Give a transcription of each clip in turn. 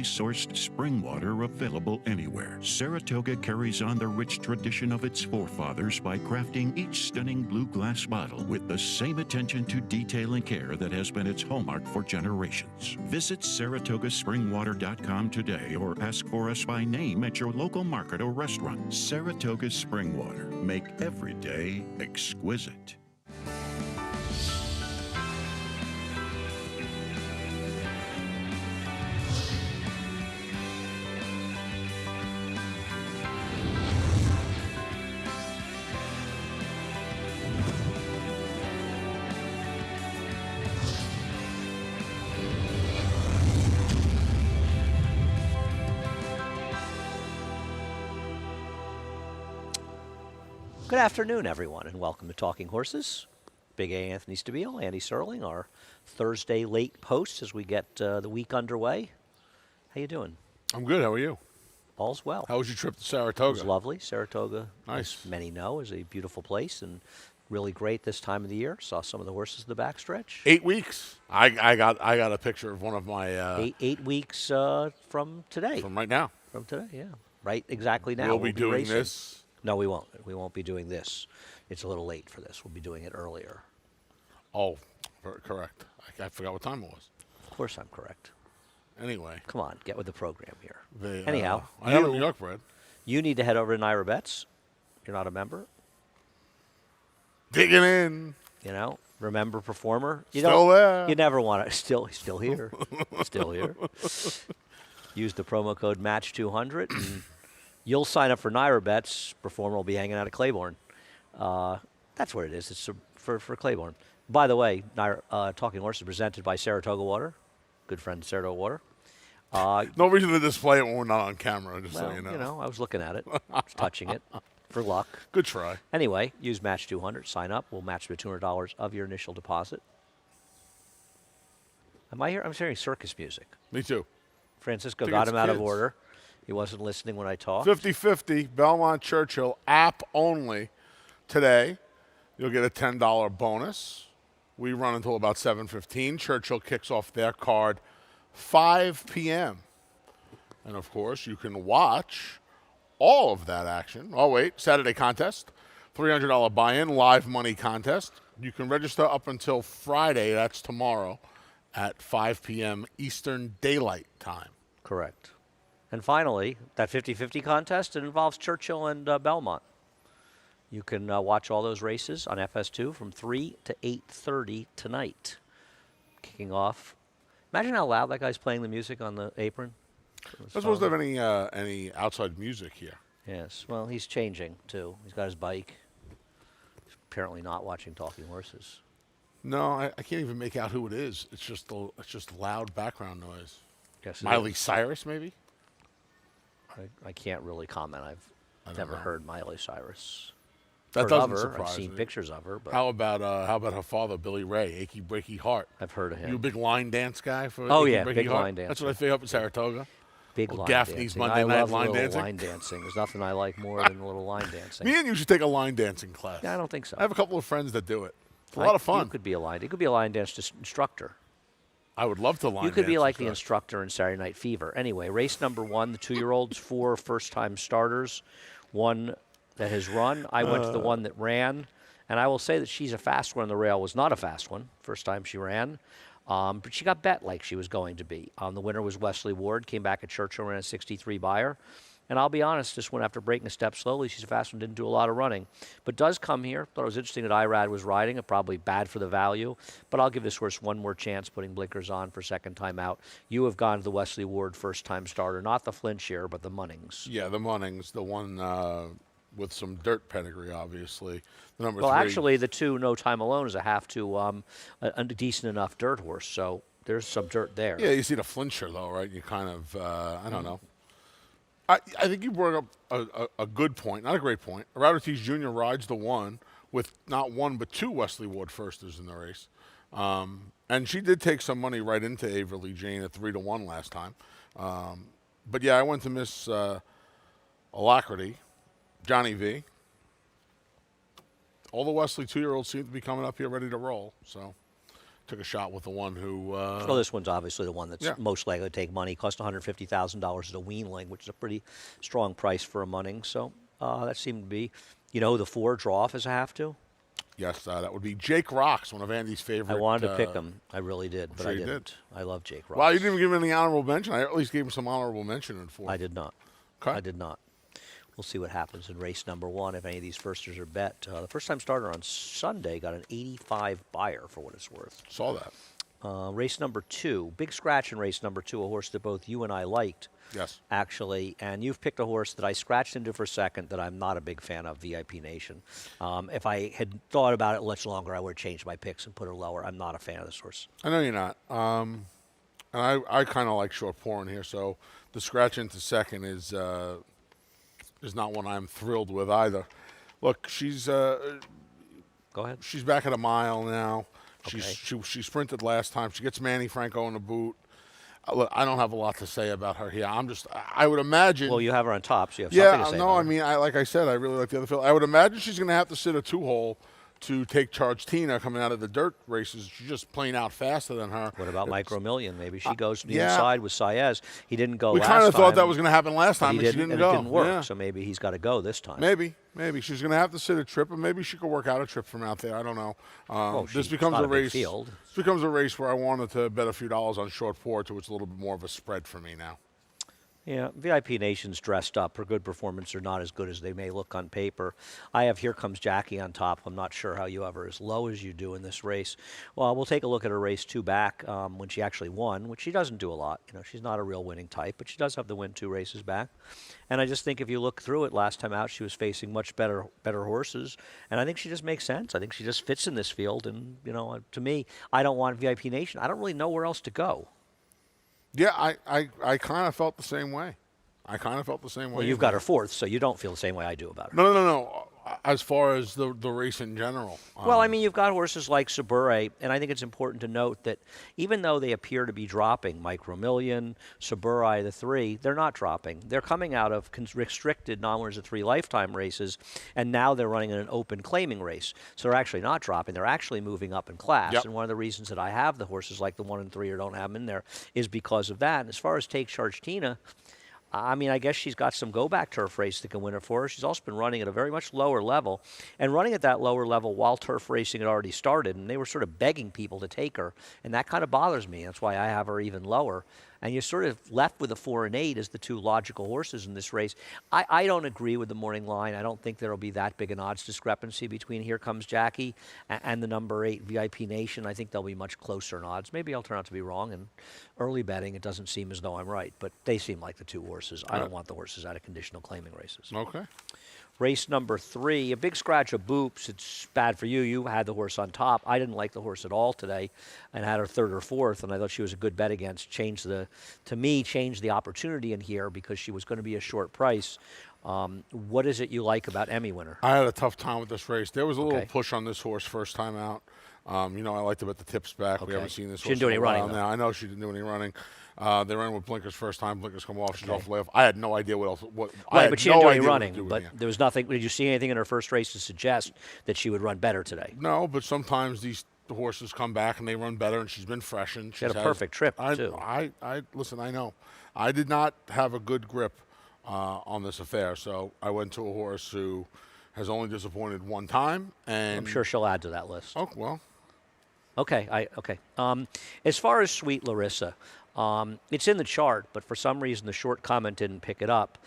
sourced spring water available anywhere. Saratoga carries on the rich tradition of its forefathers by crafting each stunning blue glass bottle with the same attention to detail and care that has been its hallmark for generations. Visit SaratogaSpringwater.com today or ask for us by name at your local market or restaurant. Saratoga Spring Water. Make every day exquisite. Good afternoon, everyone, and welcome to Talking Horses. Big A. Anthony Stabile, Andy Serling, our Thursday late post as we get the week underway. How you doing? I'm good. How are you? All's well. How was your trip to It Saratoga? was lovely. Saratoga, Nice. as many know, is a beautiful place and really great this time of the year. Saw some of the horses in the backstretch. 8 weeks. I got a picture of one of my Eight weeks from today. from right now. From today, yeah. Right exactly now. We'll be doing racing. this. No, we won't. We won't be doing this. It's a little late for this. We'll be doing it earlier. Oh, correct. I forgot what time it was. Of course I'm correct. Anyway, Come on, get with the program here. they, Anyhow, I am a New York bred. You need to head over to Naira Bets. You're not a member. Digging in. You know, remember performer. You Still there. You never want to. Still here. Still here. Use the promo code Match200, and you'll sign up for Naira Bets. Performer will be hanging out at Claiborne. That's what it is. It's for Claiborne. By the way, Talking Horse is presented by Saratoga Water. Good friend Saratoga Water. No reason to display it when we're not on camera, just Well, so you know. I was looking at it, touching it for luck. Good try. Anyway, use Match 200. Sign up. We'll match the $200 of your initial deposit. I'm hearing circus music. Me too. Francisco Think got it's him out of kids. order. He wasn't listening when I talked. 50-50, Belmont Churchill, app only. Today, you'll get a $10 bonus. We run until about 7:15. Churchill kicks off their card 5 p.m. And, of course, you can watch all of that action. Oh, wait, Saturday contest, $300 buy-in, live money contest. You can register up until Friday, that's tomorrow, at 5 p.m. Eastern Daylight Time. Correct. And finally, that 50-50 contest, it involves Churchill and Belmont. You can watch all those races on FS2 from 3 to 8:30 tonight. Kicking off. Imagine how loud that guy's playing the music on the apron. I'm supposed to have any outside music here. Yes. Well, he's changing, too. He's got his bike. He's apparently not watching Talking Horses. No, I can't even make out who it is. It's just loud background noise. Guess it Miley is. Cyrus, maybe? I can't really comment. I've never heard Miley Cyrus. That Heard doesn't of her. surprise I've seen me. pictures of her, but How about her father, Billy Ray, Achy Breaky Heart? I've heard of him. You a big line dance guy for Oh, Achy yeah, Breaky big Heart? line That's what I dancer. figure up in Saratoga. Big Little line Gaffney's dancing. Monday I night love line little dancing. line dancing. There's nothing I like more than a little line dancing. Me and you should take a line dancing class. Yeah, I don't think so. I have a couple of friends that do it. It's a lot of fun. You could be a line. You could be a line dance instructor. I would love to line You could be dance like the and instructor in Saturday Night Fever. Anyway, race number 1, the 2-year-olds, 4 first-time starters, 1 that has run. I went to the one that ran, and I will say that she's a fast one on the rail. Was not a fast one, first time she ran. But she got bet like she was going to be. The winner was Wesley Ward, came back at Churchill, ran a 63 buyer. And I'll be honest, this one, after breaking a step slowly, she's a fast one, didn't do a lot of running. But does come here. Thought it was interesting that Irad was riding it, probably bad for the value. But I'll give this horse one more chance, putting blinkers on for second time out. You have gone to the Wesley Ward first-time starter, not the Flintshire, but the Munnings. Yeah, the Munnings, the one with some dirt pedigree, obviously. The number Well, 3. actually, the 2, No Time Alone, is a half to a decent enough dirt horse. So there's some dirt there. Yeah, you see the Flintshire, though, right? You kind of, I don't know. I think you brought up a good point, not a great point. Rowdities Jr. rides the one with not one but 2 Wesley Ward firsters in the race. And she did take some money right into Averly Jane at 3-1 last time. But yeah, I went to Miss Alacrity, Johnny V. All the Wesley 2-year-olds seem to be coming up here ready to roll. So took a shot with the one who. Well, this one's obviously the one that's Yeah. most likely to take money. Cost $150,000 at a weanling, which is a pretty strong price for a munning. So that seemed to be, who the 4 draw off as a have to. Yes, that would be Jake Rocks, one of Andy's favorite. I wanted to pick him. I really did, but sure I you didn't. I love Jake Ross. Wow, you didn't even give him any honorable mention. I at least gave him some honorable mention in 4. I did not. Okay. I did not. We'll see what happens in race number 1 if any of these firsters are bet. The first-time starter on Sunday got an 85 buyer for what it's worth. Saw that. Race number 2, big scratch in race number 2, a horse that both you and I liked. Yes. Actually, and you've picked a horse that I scratched into for second that I'm not a big fan of, VIP Nation. If I had thought about it much longer, I would have changed my picks and put her lower. I'm not a fan of this horse. I know you're not. And I kind of like short pouring here, so the scratch into second is not one I'm thrilled with either. Look, she's Go ahead. she's back at a mile now. Okay. She sprinted last time. She gets Manny Franco in the boot. Look, I don't have a lot to say about her here. I would imagine. Well, you have her on top, so you have something to say no, about I her. mean, like I said, I really like the other field. I would imagine she's going to have to sit a 2-hole to take charge Tina coming out of the dirt races. She's just playing out faster than her. What about Micro Million? Maybe she goes to the yeah. inside with Saez. He didn't go We last kind of thought time, that was going to happen last but time, he and she didn't and go. it didn't work, Yeah. so maybe he's got to go this time. Maybe she's going to have to sit a trip, and maybe she could work out a trip from out there. I don't know. This becomes not a a big race. field. This becomes a race where I wanted to bet a few dollars on short four, so it's a little bit more of a spread for me now. Yeah, VIP Nation's dressed up. Her good performance are not as good as they may look on paper. I have Here Comes Jackie on top. I'm not sure how you have her as low as you do in this race. Well, we'll take a look at her race 2 back when she actually won, which she doesn't do a lot. She's not a real winning type, but she does have the win 2 races back. And I just think if you look through it, last time out she was facing much better horses, and I think she just makes sense. I think she just fits in this field, and to me, I don't want VIP Nation. I don't really know where else to go. Yeah, I kind of felt the same way. Well, you've got her 4th, so you don't feel the same way I do about her. No. As far as the race in general. Well, I mean, you've got horses like Sabure, and I think it's important to note that even though they appear to be dropping, Micro Million, Sabure, the 3, they're not dropping. They're coming out of restricted non-winners of 3 lifetime races, and now they're running in an open claiming race. So they're actually not dropping. They're actually moving up in class. Yep. And one of the reasons that I have the horses like the 1 and 3 or don't have them in there is because of that. And as far as Take Charge Tina, I mean, I guess she's got some go-back turf race that can win her for her. She's also been running at a very much lower level, and running at that lower level while turf racing had already started, and they were sort of begging people to take her, and that kind of bothers me. That's why I have her even lower. And you're sort of left with a 4 and 8 as the 2 logical horses in this race. I don't agree with the morning line. I don't think there will be that big an odds discrepancy between Here Comes Jackie and the number 8 VIP Nation. I think they'll be much closer in odds. Maybe I'll turn out to be wrong. And early betting, it doesn't seem as though I'm right, but they seem like the 2 horses. I don't want the horses out of conditional claiming races. Okay. Race number 3, a big scratch of Boops. It's bad for you. You had the horse on top. I didn't like the horse at all today and had her 3rd or 4th, and I thought she was a good bet against. Changed the opportunity in here because she was going to be a short price. What is it you like about Emmy Winner? I had a tough time with this race. There was a little Okay. push on this horse first time out. I like to bet the tips back. Okay. We haven't seen this She horse didn't do in any a while running, though. now. I know she didn't do any running. They ran with blinkers first time. Blinkers come off. She's off layoff. I had no idea what else. Right, but she didn't do any running. But there was nothing. Did you see anything in her first race to suggest that she would run better today? No, but sometimes these horses come back and they run better, and she's been freshened. She had a perfect trip, too. Listen, I know. I did not have a good grip on this affair, so I went to a horse who has only disappointed 1 time, and I'm sure she'll add to that list. Oh well. Okay. As far as Sweet Larissa, it's in the chart, but for some reason the short comment didn't pick it up.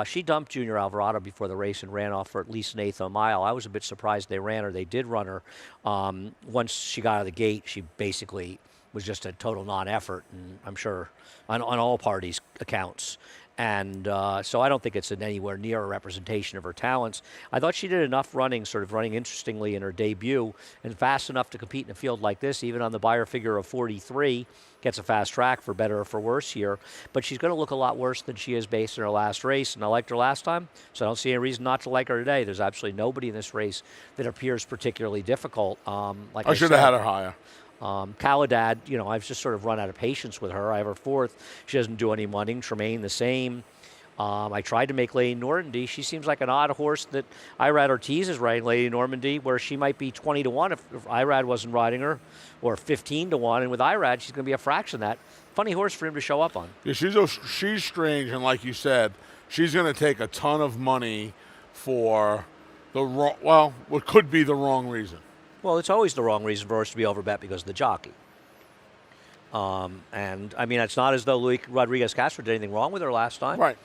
She dumped Junior Alvarado before the race and ran off for at least an 1/8 of a mile. I was a bit surprised they ran her. They did run her. Once she got out of the gate, she basically was just a total non-effort, and I'm sure on all parties' accounts. And so I don't think it's anywhere near a representation of her talents. I thought she did enough running, sort of running interestingly in her debut, and fast enough to compete in a field like this, even on the buyer figure of 43. Gets a fast track for better or for worse here. But she's going to look a lot worse than she is based on her last race, and I liked her last time, so I don't see any reason not to like her today. There's absolutely nobody in this race that appears particularly difficult. I should have had her higher. Caladad, I've just sort of run out of patience with her. I have her 4th. She doesn't do any running. Tremaine, the same. I tried to make Lady Normandy. She seems like an odd horse that Irad Ortiz is riding, Lady Normandy, where she might be 20 to 1 if Irad wasn't riding her, or 15 to 1. And with Irad, she's going to be a fraction of that. Funny horse for him to show up on. Yeah, she's strange, and like you said, she's going to take a ton of money for the wrong, well, what could be the wrong reason. Well, it's always the wrong reason for a horse to be overbet because of the jockey. And, I mean, it's not as though Luis Rodriguez Castro did anything wrong with her last time. Right.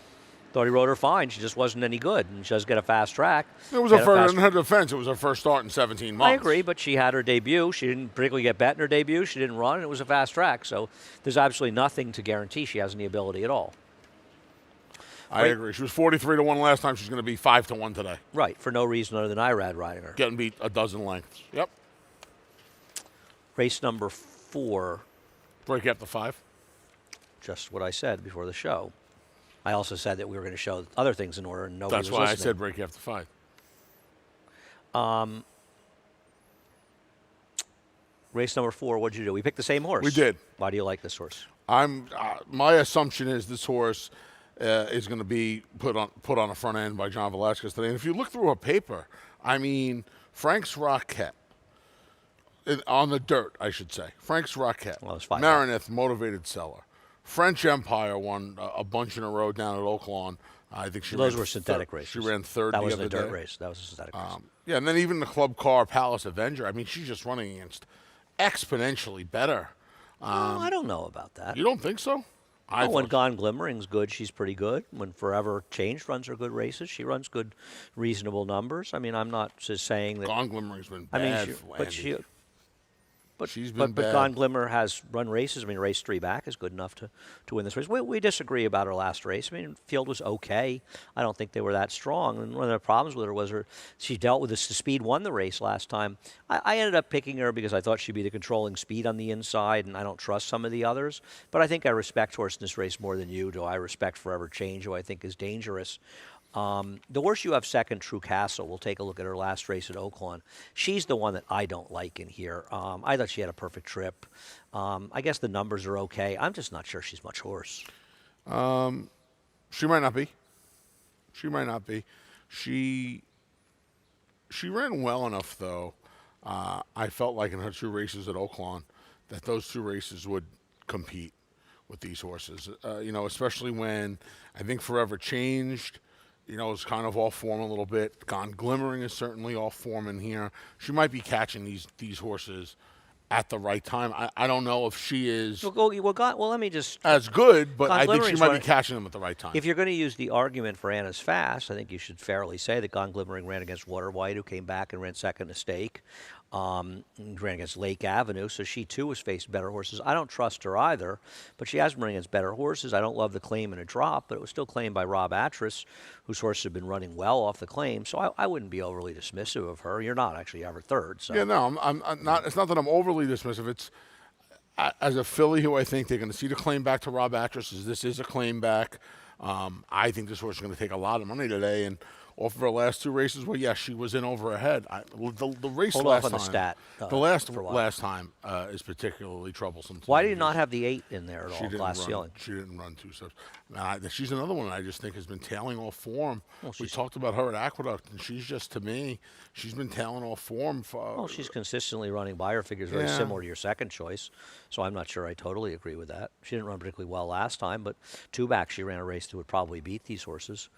Thought he rode her fine. She just wasn't any good, and she does get a fast track. It was in her defense, it was her first start in 17 months. I agree, but she had her debut. She didn't particularly get bet in her debut. She didn't run, and it was a fast track. So there's absolutely nothing to guarantee she has any ability at all. I agree. She was 43 to 1 last time. She's going to be 5 to 1 today. Right, for no reason other than Irad riding her. Getting beat a dozen lengths. Yep. Race number 4. Break after 5. Just what I said before the show. I also said that we were going to show other things in order, and nobody was listening. That's why I said break after 5. Race number 4, what'd you do? We picked the same horse. We did. Why do you like this horse? My assumption is this horse is going to be put on the front end by John Velasquez today. And if you look through a paper, I mean, Frank's Rocket, on the dirt, I should say. Frank's Rocket. Well, it's 5. Marineth, Motivated Seller. French Empire won a bunch in a row down at Oaklawn. I think those were synthetic races. She ran third the other day. That was a dirt race. That was a synthetic race. Yeah, and then even the club car Palace Avenger. I mean, she's just running against exponentially better. I don't know about that. You don't think so? When Gone Glimmering's good, she's pretty good. When Forever Changed runs her good races, she runs good, reasonable numbers. I mean, I'm not just saying that. Gone Glimmering's been bad. She's been bad. But Gone Glimmer has run races. I mean, race 3 back is good enough to win this race. We disagree about her last race. I mean, field was okay. I don't think they were that strong. And one of the problems with her was she dealt with this. The speed won the race last time. I ended up picking her because I thought she'd be the controlling speed on the inside, and I don't trust some of the others. But I think I respect horse in this race more than you do. I respect Forever Change, who I think is dangerous. The horse you have second, True Castle, we'll take a look at her last race at Oaklawn. She's the one that I don't like in here. I thought she had a perfect trip. I guess the numbers are okay. I'm just not sure she's much horse. She might not be. She ran well enough, though. I felt like in her 2 races at Oaklawn that those 2 races would compete with these horses. Especially when I think Forever Changed. It's kind of off form a little bit. Gone Glimmering is certainly off form in here. She might be catching these horses at the right time. I don't know if she is let me just as good, but Gone I think she Glimmering's might be catching them at the right time. If you're going to use the argument for Anna's Fast, I think you should fairly say that Gone Glimmering ran against Water White, who came back and ran second to Stake. Ran against Lake Avenue, so she too has faced better horses. I don't trust her either, but she has been running against better horses. I don't love the claim in a drop, but it was still claimed by Rob Atras, whose horses have been running well off the claim. So I wouldn't be overly dismissive of her. You're not actually. You have her third. So. Yeah, no, I'm not. It's not that I'm overly dismissive. It's as a filly who I think they're going to see the claim back to Rob Atras. This is a claim back. I think this horse is going to take a lot of money today, and off of her last 2 races, well, yes, she was in over her head. The race Hold last off on time, the stat. The last time is particularly troublesome. Why did you not have the 8 in there at all? Glass ceiling. She didn't run 2 steps. She's another one I just think has been tailing off form. Well, we talked about her at Aqueduct, and she's just, to me, she's been tailing off form. She's consistently running by her figures very similar to your second choice, so I'm not sure I totally agree with that. She didn't run particularly well last time, but 2 back she ran a race that would probably beat these horses.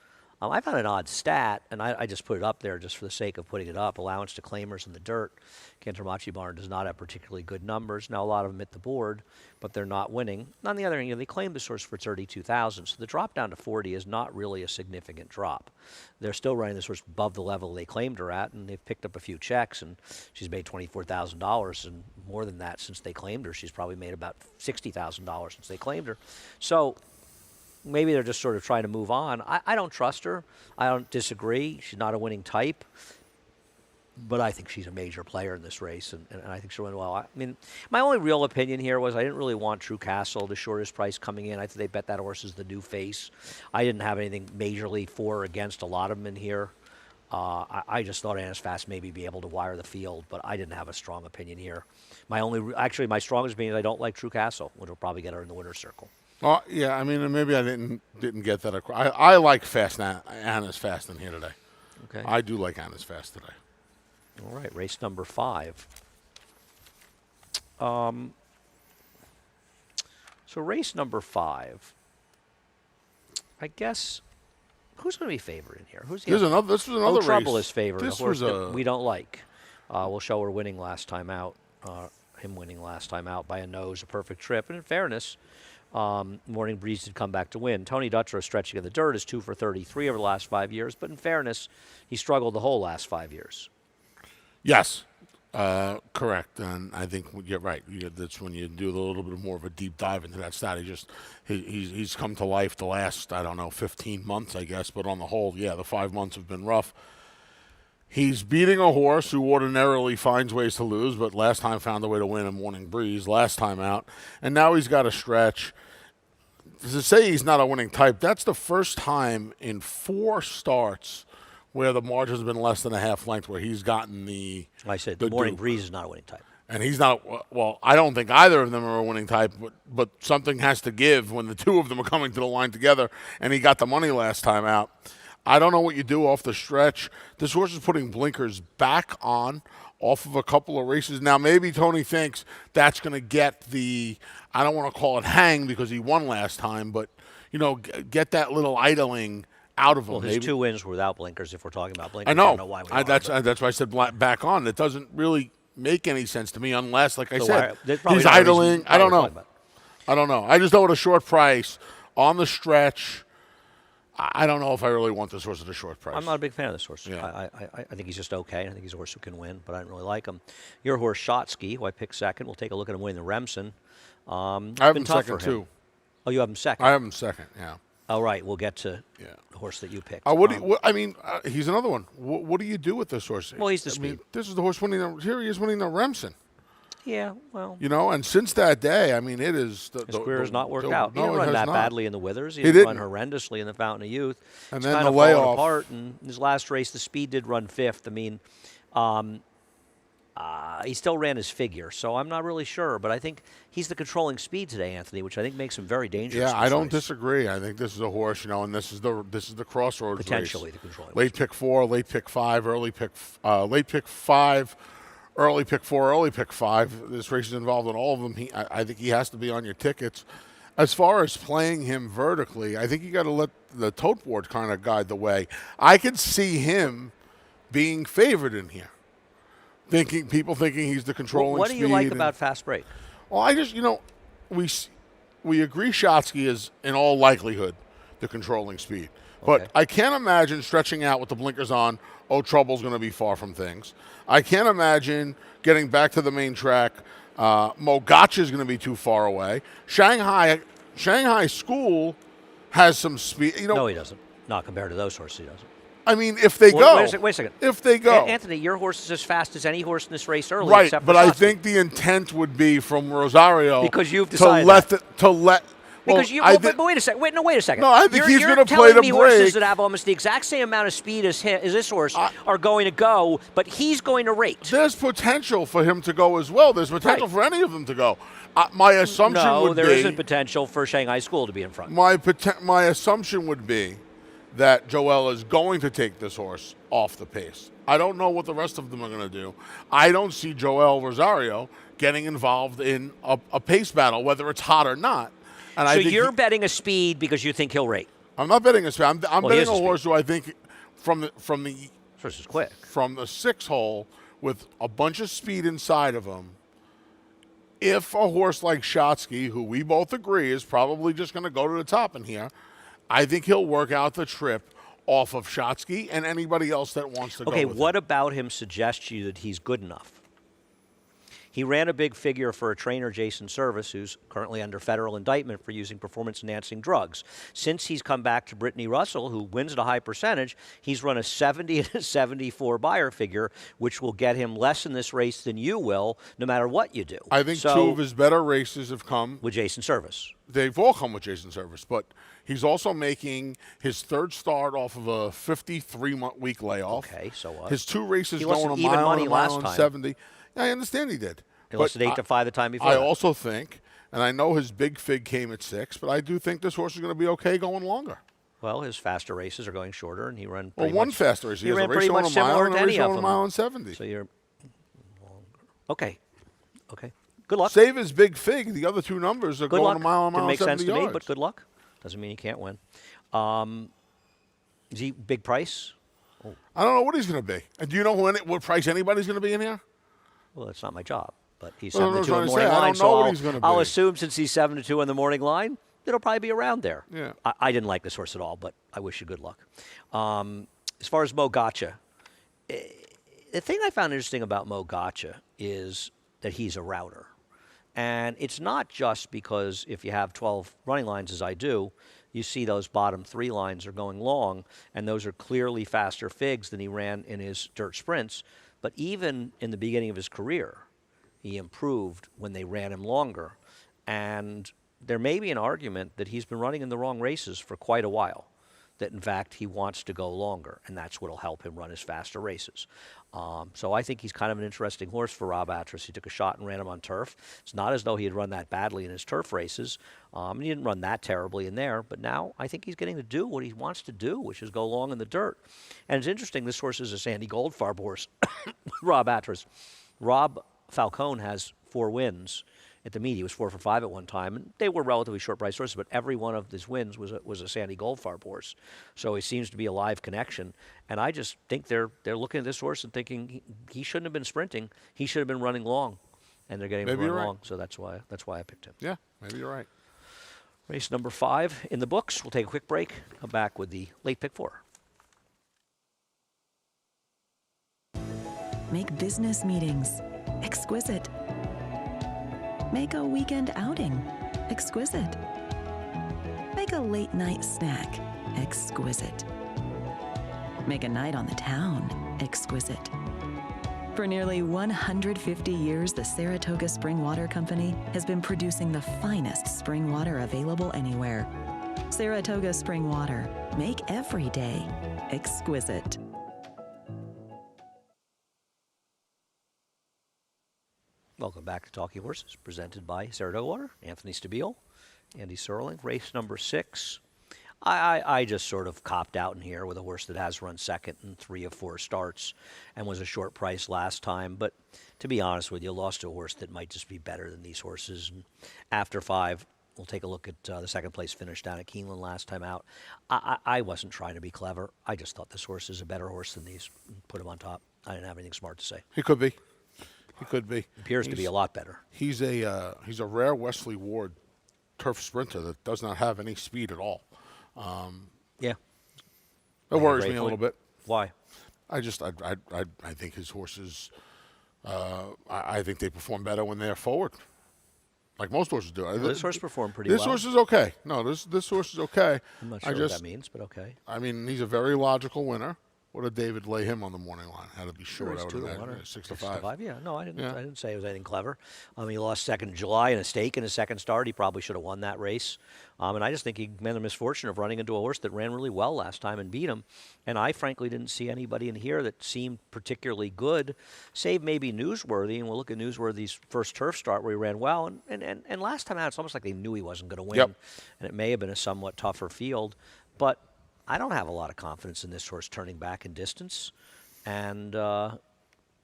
I found an odd stat, and I just put it up there just for the sake of putting it up. Allowance to claimers in the dirt. Cantermachi Barn does not have particularly good numbers. Now, a lot of them hit the board, but they're not winning. On the other hand, they claimed this horse for $32,000, so the drop down to 40 is not really a significant drop. They're still running this horse above the level they claimed her at, and they've picked up a few checks, and she's made $24,000, and more than that since they claimed her. She's probably made about $60,000 since they claimed her. So maybe they're just sort of trying to move on. I don't trust her. I don't disagree. She's not a winning type. But I think she's a major player in this race, and I think she'll win well. I mean, my only real opinion here was I didn't really want True Castle, the shortest price coming in. I think they bet that horse is the new face. I didn't have anything majorly for or against a lot of them in here. I just thought Anna's Fast maybe be able to wire the field, but I didn't have a strong opinion here. My strongest opinion is I don't like True Castle, which will probably get her in the winner's circle. Yeah, I mean, maybe I didn't get that across. I like Anna's fast in here today. Okay. I do like Anna's fast today. All right, race number 5. So race number 5, I guess, who's going to be favored in here? This was another race. Trouble is favored. This A horse was that we don't like. We'll show her winning last time out. Him winning last time out by a nose, a perfect trip. And in fairness, Morning Breeze did come back to win. Tony Dutrow stretching in the dirt is 2 for 33 over the last 5 years. But in fairness, he struggled the whole last 5 years. Yes, correct. And I think you're right. That's when you do a little bit more of a deep dive into that stat. He's come to life the last, 15 months, I guess. But on the whole, yeah, the 5 months have been rough. He's beating a horse who ordinarily finds ways to lose, but last time found a way to win in Morning Breeze, last time out. And now he's got a stretch. To say he's not a winning type, that's the first time in 4 starts where the margin has been less than a half length, where he's gotten the. I said the Morning Breeze is not a winning type. And he's not, well, I don't think either of them are a winning type, but something has to give when the 2 of them are coming to the line together, and he got the money last time out. I don't know what you do off the stretch. This horse is putting blinkers back on off of a couple of races. Now, maybe Tony thinks that's going to get the, I don't want to call it hang because he won last time, but, get that little idling out of him. Well, his 2 wins were without blinkers, if we're talking about blinkers. I know. I don't know why we are, that's why I said back on. It doesn't really make any sense to me unless, like I said, he's he's idling. I don't know. I just know at a short price on the stretch. I don't know if I really want this horse at a short price. I'm not a big fan of this horse. Yeah. I think he's just okay. I think he's a horse who can win, but I don't really like him. Your horse, Shotsky, who I picked second. We'll take a look at him winning the Remsen. I have him second, too. Oh, you have him second? I have him second, yeah. All right, we'll get to the horse that you picked. He's another one. What do you do with this horse? Well, he's the speed. This is the horse winning. Here he is winning the Remsen. Yeah, well. And since that day, it is. His career has not worked out. He didn't run that badly in the Withers. He didn't run horrendously in the Fountain of Youth. And it's then kind the of layoff. fallen apart. And his last race, the speed did run 5th. He still ran his figure, so I'm not really sure. But I think he's the controlling speed today, Anthony, which I think makes him very dangerous. Yeah, I don't disagree. I think this is a horse, and this is the crossroads potentially race. The controlling. Late pick 4, late pick 5, late pick 5. Early pick 4, early pick 5. This race is involved in all of them. I think he has to be on your tickets. As far as playing him vertically, I think you got to let the tote board kind of guide the way. I could see him being favored in here. People thinking he's the controlling speed. What do you like about Fast Break? Well, I just, we agree Shotsky is in all likelihood the controlling speed. But I can't imagine stretching out with the blinkers on. Trouble's going to be far from things. I can't imagine getting back to the main track. Mogaccia is going to be too far away. Shanghai School has some speed. No, he doesn't. Not compared to those horses, he doesn't. If they go. Wait a second. If they go. Anthony, your horse is as fast as any horse in this race early. Right, except but for I Shotsky. think the intent would be from Rosario because you've decided Because but wait a second. Wait a second. No, I think he's going to play the break. Horses that have almost the exact same amount of speed as this horse are going to go, but he's going to rate. There's potential for him to go as well. There's potential for any of them to go. My assumption would be... No, there isn't potential for Shanghai School to be in front. My assumption would be that Joel is going to take this horse off the pace. I don't know what the rest of them are going to do. I don't see Joel Rosario getting involved in a pace battle, whether it's hot or not. And so you're betting a speed because you think he'll rate? I'm not betting a speed. I'm betting a horse who I think from the horse is quick. From the 6 hole with a bunch of speed inside of him. If a horse like Shotsky, who we both agree is probably just going to go to the top in here, I think he'll work out the trip off of Shotsky and anybody else that wants to go with him. Okay, what about him suggests you that he's good enough? He ran a big figure for a trainer, Jason Service, who's currently under federal indictment for using performance-enhancing drugs. Since he's come back to Brittany Russell, who wins at a high percentage, he's run a 70 and a 74 buyer figure, which will get him less in this race than you will, no matter what you do. I think 2 of his better races have come with Jason Service. They've all come with Jason Service, but he's also making his 3rd start off of a 53-week layoff. Okay, so what? His 2 races going a mile and 70. Yeah, I understand he did. He lost at 8-5 the time before. I also think, And I know his big fig came at 6, but I do think this horse is going to be okay going longer. Well, his faster races are going shorter, and he ran Well, pretty one much, faster race. He has a ran race pretty on much a mile similar and to a race any of on a them. mile and 70. So you're okay. Okay. Good luck. Save his big fig. The other two numbers are Good going luck. a mile Didn't and make 70 sense to yards. me, but good luck. Doesn't mean he can't win. Is he big price? I don't know what he's going to be. And do you know what price anybody's going to be in here? Well, it's not my job, but he's Well, 7 to 2 that's in the what I'm morning saying. I line, don't know so what he's gonna I'll be. assume since he's 7 to 2 in the morning line, it'll probably be around there. Yeah. I didn't like this horse at all, but I wish you good luck. As far as Mo Gotcha, the thing I found interesting about Mo Gotcha is that he's a router. And it's not just because if you have 12 running lines, as I do, you see those bottom 3 lines are going long, and those are clearly faster figs than he ran in his dirt sprints. But even in the beginning of his career, he improved when they ran him longer. And there may be an argument that he's been running in the wrong races for quite a while, that in fact he wants to go longer, and that's what will help him run his faster races. So I think he's kind of an interesting horse for Rob Atras. He took a shot and ran him on turf. It's not as though he had run that badly in his turf races. He didn't run that terribly in there, but now I think he's getting to do what he wants to do, which is go long in the dirt. And it's interesting, this horse is a Sandy Goldfarb horse, Rob Atras. Rob Falcone has 4 wins at the meet. He was 4 for 5 at one time, and they were relatively short price horses, but every one of his wins was a Sandy Goldfarb horse. So he seems to be a live connection, and I just think they're looking at this horse and thinking he shouldn't have been sprinting. He should have been running long, and they're getting him to run long. So that's why I picked him. Yeah, maybe you're right. Race number 5 in the books. We'll take a quick break. Come back with the late pick 4. Make business meetings exquisite. Make a weekend outing exquisite. Make a late night snack exquisite. Make a night on the town exquisite. For nearly 150 years, the Saratoga Spring Water Company has been producing the finest spring water available anywhere. Saratoga Spring Water. Make every day exquisite. Welcome back to Talking Horses, presented by Saratoga Water. Anthony Stabile, Andy Serling. Race number 6. I just sort of copped out in here with a horse that has run second in 3 of 4 starts and was a short price last time. But to be honest with you, lost to a horse that might just be better than these horses. And after 5, we'll take a look at the second place finish down at Keeneland last time out. I wasn't trying to be clever. I just thought this horse is a better horse than these. Put him on top. I didn't have anything smart to say. He could be. He could be. Appears to be a lot better. He's a rare Wesley Ward turf sprinter that does not have any speed at all. Yeah. That worries me a little bit. Why? I think his horses. I think they perform better when they're forward, like most horses do. Well, this horse performed pretty well. This horse is okay. No, this horse is okay. I'm not sure what that means, but okay. I mean, he's a very logical winner. What did David lay him on the morning line? Had to be short. I would imagine 6 to 5. Yeah, no, I didn't say it was anything clever. He lost second in July in a stake in his second start. He probably should have won that race. And I just think he had the misfortune of running into a horse that ran really well last time and beat him. And I frankly didn't see anybody in here that seemed particularly good, save maybe Newsworthy. And we'll look at Newsworthy's first turf start where he ran well. And last time out, it's almost like they knew he wasn't going to win. Yep. And it may have been a somewhat tougher field. But I don't have a lot of confidence in this horse turning back in distance. And, I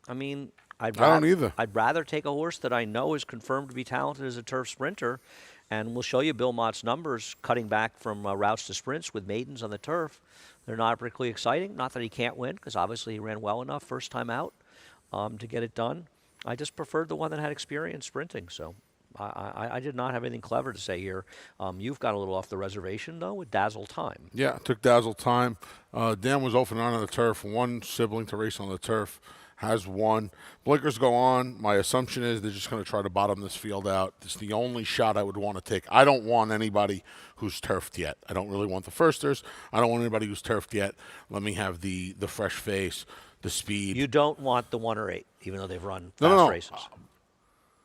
don't either. I'd rather take a horse that I know is confirmed to be talented as a turf sprinter. And we'll show you Bill Mott's numbers cutting back from routes to sprints with maidens on the turf. They're not particularly exciting. Not that he can't win, because obviously he ran well enough first time out to get it done. I just preferred the one that had experience sprinting. So I did not have anything clever to say here. You've got a little off the reservation, though, with Dazzle Time. Yeah, it took Dazzle Time. Dan was 0 for 9 on the turf. 1 sibling to race on the turf. Has won. Blinkers go on. My assumption is they're just going to try to bottom this field out. It's the only shot I would want to take. I don't want anybody who's turfed yet. I don't really want the firsters. I don't want anybody who's turfed yet. Let me have the fresh face, the speed. You don't want the 1 or 8, even though they've run fast races.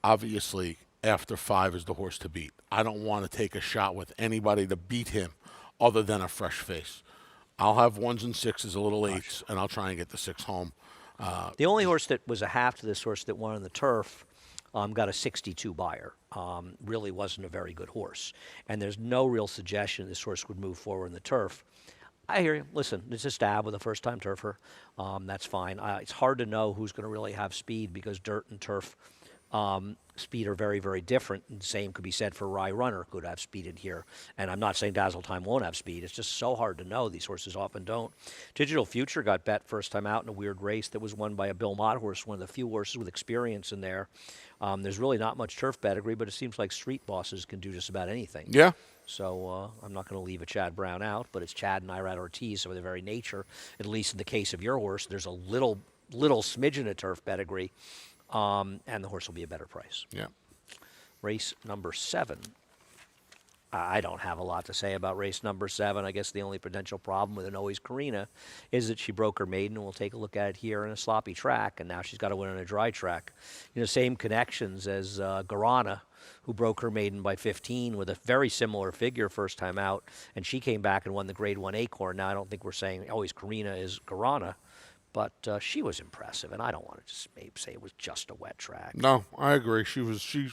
Obviously, after 5 is the horse to beat. I don't want to take a shot with anybody to beat him other than a fresh face. I'll have 1s and 6s, a little 8s, and I'll try and get the 6 home. The only horse that was a half to this horse that won on the turf got a 62 buyer. Really wasn't a very good horse. And there's no real suggestion this horse would move forward in the turf. I hear you. Listen, it's a stab with a first-time turfer. That's fine. It's hard to know who's going to really have speed because dirt and turf speed are very, very different. And the same could be said for Rye Runner, could have speed in here. And I'm not saying Dazzle Time won't have speed. It's just so hard to know. These horses often don't. Digital Future got bet first time out in a weird race that was won by a Bill Mott horse, one of the few horses with experience in there. There's really not much turf pedigree, but it seems like street bosses can do just about anything. Yeah. So I'm not going to leave a Chad Brown out, but it's Chad and Irad Ortiz, so by their very nature, at least in the case of your horse, there's a little smidgen of turf pedigree, and the horse will be a better price. Yeah. Race number 7. I don't have a lot to say about race number 7. I guess the only potential problem with an Always Karina is that she broke her maiden, and we'll take a look at it here in a sloppy track, and now she's got to win on a dry track. Same connections as Garana, who broke her maiden by 15 with a very similar figure first time out, and she came back and won the Grade 1 Acorn. Now, I don't think we're saying Always Karina is Garana, but she was impressive, and I don't want to just maybe say it was just a wet track. No, I agree. She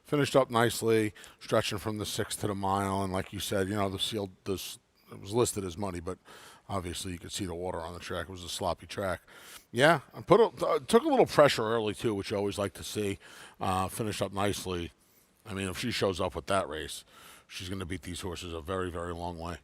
finished up nicely, stretching from the 6 to the mile, and like you said, the seal it was listed as muddy, but obviously you could see the water on the track. It was a sloppy track. Yeah, I took a little pressure early too, which you always like to see. Finished up nicely. I mean, if she shows up with that race, she's going to beat these horses a very, very long way.